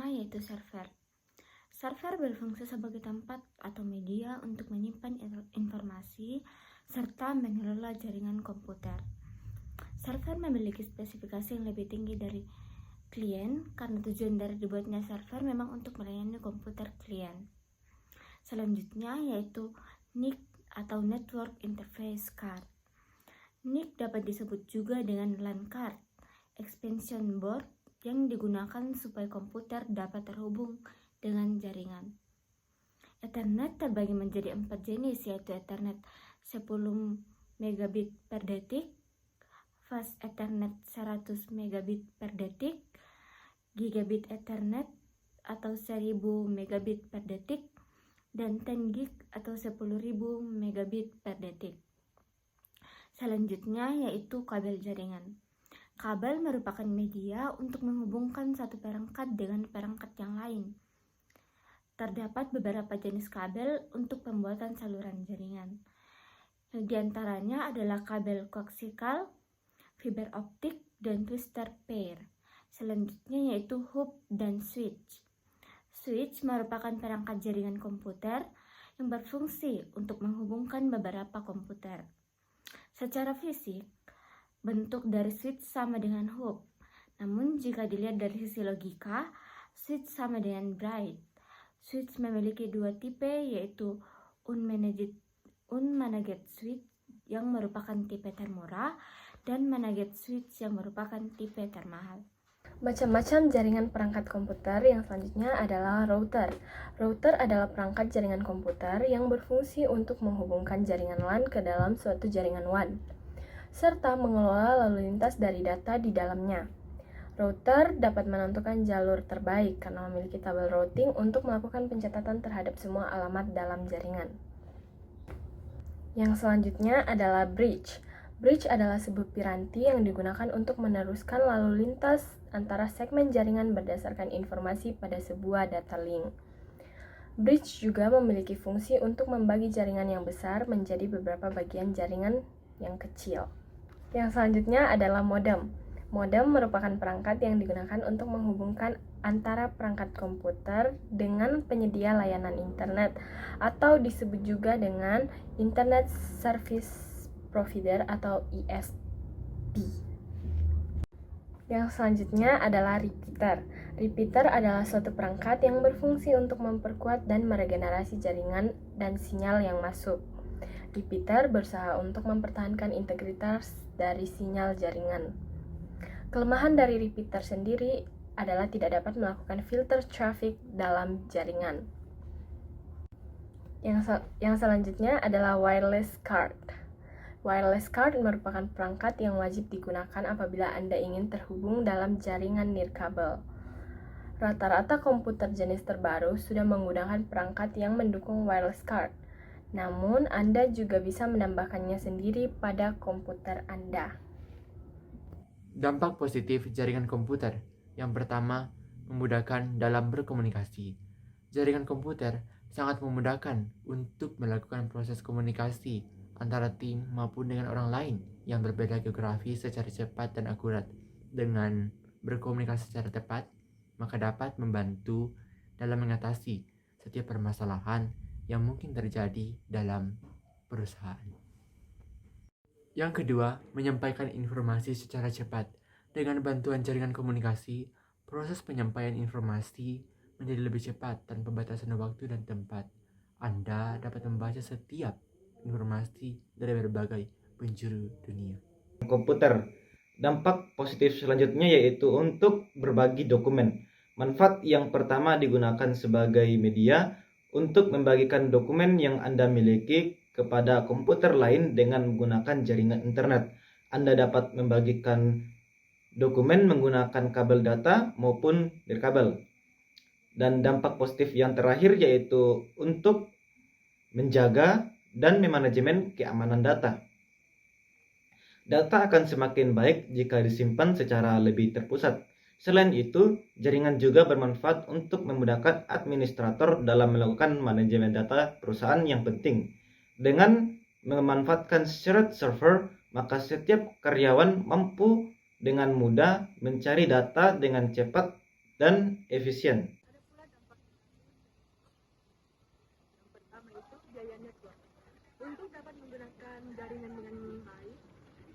pertama yaitu server. Server berfungsi sebagai tempat atau media untuk menyimpan informasi serta mengelola jaringan komputer. Server memiliki spesifikasi yang lebih tinggi dari klien karena tujuan dari dibuatnya server memang untuk melayani komputer klien. Selanjutnya yaitu NIC atau Network Interface Card. NIC dapat disebut juga dengan LAN card, expansion board yang digunakan supaya komputer dapat terhubung dengan jaringan. Ethernet terbagi menjadi 4 jenis, yaitu Ethernet 10 megabit per detik, Fast Ethernet 100 megabit per detik, Gigabit Ethernet atau 1000 megabit per detik, dan 10 gig atau 10.000 megabit per detik. Selanjutnya yaitu kabel jaringan. Kabel merupakan media untuk menghubungkan satu perangkat dengan perangkat yang lain. Terdapat beberapa jenis kabel untuk pembuatan saluran jaringan. Di antaranya adalah kabel koaksial, fiber optik, dan twister pair. Selanjutnya yaitu hub dan switch. Switch merupakan perangkat jaringan komputer yang berfungsi untuk menghubungkan beberapa komputer. Secara fisik, bentuk dari switch sama dengan hub. Namun jika dilihat dari sisi logika, switch sama dengan byte. Switch memiliki dua tipe, yaitu unmanaged switch yang merupakan tipe termurah dan managed switch yang merupakan tipe termahal. Macam-macam jaringan perangkat komputer yang selanjutnya adalah router. Router adalah perangkat jaringan komputer yang berfungsi untuk menghubungkan jaringan LAN ke dalam suatu jaringan WAN, serta mengelola lalu lintas dari data di dalamnya. Router dapat menentukan jalur terbaik karena memiliki tabel routing untuk melakukan pencatatan terhadap semua alamat dalam jaringan. Yang selanjutnya adalah bridge. Bridge adalah sebuah piranti yang digunakan untuk meneruskan lalu lintas antara segmen jaringan berdasarkan informasi pada sebuah data link. Bridge juga memiliki fungsi untuk membagi jaringan yang besar menjadi beberapa bagian jaringan yang kecil. Yang selanjutnya adalah modem. Modem merupakan perangkat yang digunakan untuk menghubungkan antara perangkat komputer dengan penyedia layanan internet atau disebut juga dengan Internet Service Provider atau ISP. Yang selanjutnya adalah repeater. Repeater adalah suatu perangkat yang berfungsi untuk memperkuat dan meregenerasi jaringan dan sinyal yang masuk. Repeater berusaha untuk mempertahankan integritas dari sinyal jaringan. Kelemahan dari repeater sendiri adalah tidak dapat melakukan filter traffic dalam jaringan. Yang selanjutnya adalah wireless card. Wireless card merupakan perangkat yang wajib digunakan apabila Anda ingin terhubung dalam jaringan nirkabel. Rata-rata komputer jenis terbaru sudah menggunakan perangkat yang mendukung wireless card. Namun, Anda juga bisa menambahkannya sendiri pada komputer Anda. Dampak positif jaringan komputer. Yang pertama, memudahkan dalam berkomunikasi. Jaringan komputer sangat memudahkan untuk melakukan proses komunikasi antara tim maupun dengan orang lain yang berbeda geografi secara cepat dan akurat. Dengan berkomunikasi secara tepat, maka dapat membantu dalam mengatasi setiap permasalahan yang mungkin terjadi dalam perusahaan. Yang kedua, menyampaikan informasi secara cepat. Dengan bantuan jaringan komunikasi, proses penyampaian informasi menjadi lebih cepat tanpa batasan waktu dan tempat. Anda dapat membaca setiap informasi dari berbagai penjuru dunia. Komputer. Dampak positif selanjutnya yaitu untuk berbagi dokumen. Manfaat yang pertama digunakan sebagai media untuk membagikan dokumen yang Anda miliki kepada komputer lain dengan menggunakan jaringan internet. Anda dapat membagikan dokumen menggunakan kabel data maupun nirkabel. Dan dampak positif yang terakhir yaitu untuk menjaga dan memanajemen keamanan data. Data akan semakin baik jika disimpan secara lebih terpusat. Selain itu, jaringan juga bermanfaat untuk memudahkan administrator dalam melakukan manajemen data perusahaan yang penting. Dengan memanfaatkan shared server, maka setiap karyawan mampu dengan mudah mencari data dengan cepat dan efisien. Pertama itu biaya network. Untuk dapat menggunakan jaringan dengan baik,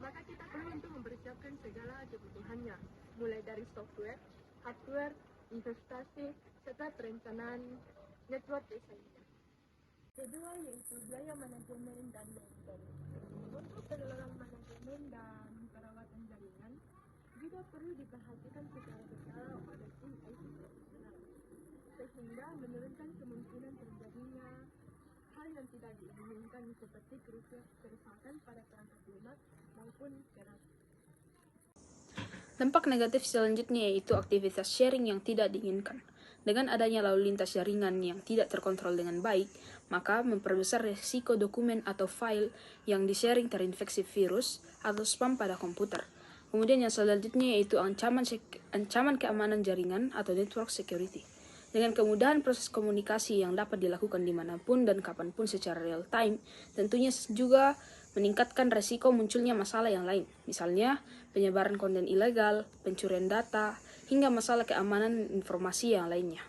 maka kita perlu untuk mempersiapkan segala kebutuhannya, mulai dari software, hardware, investasi, serta perencanaan network design. Kedua yaitu biaya manajemen dan maintenance. Untuk pengelolaan manajemen dan perawatan jaringan, juga perlu diperhatikan secara berkala oleh tim IT profesional, sehingga menurunkan kemungkinan terjadinya hal yang tidak diinginkan seperti kerusakan pada perangkat lunak maupun keras. Dampak negatif selanjutnya yaitu aktivitas sharing yang tidak diinginkan. Dengan adanya lalu lintas jaringan yang tidak terkontrol dengan baik, maka memperbesar risiko dokumen atau file yang di-sharing terinfeksi virus atau spam pada komputer. Kemudian yang selanjutnya yaitu ancaman keamanan jaringan atau network security. Dengan kemudahan proses komunikasi yang dapat dilakukan dimanapun dan kapanpun secara real time, tentunya juga meningkatkan resiko munculnya masalah yang lain, misalnya penyebaran konten ilegal, pencurian data, hingga masalah keamanan informasi yang lainnya.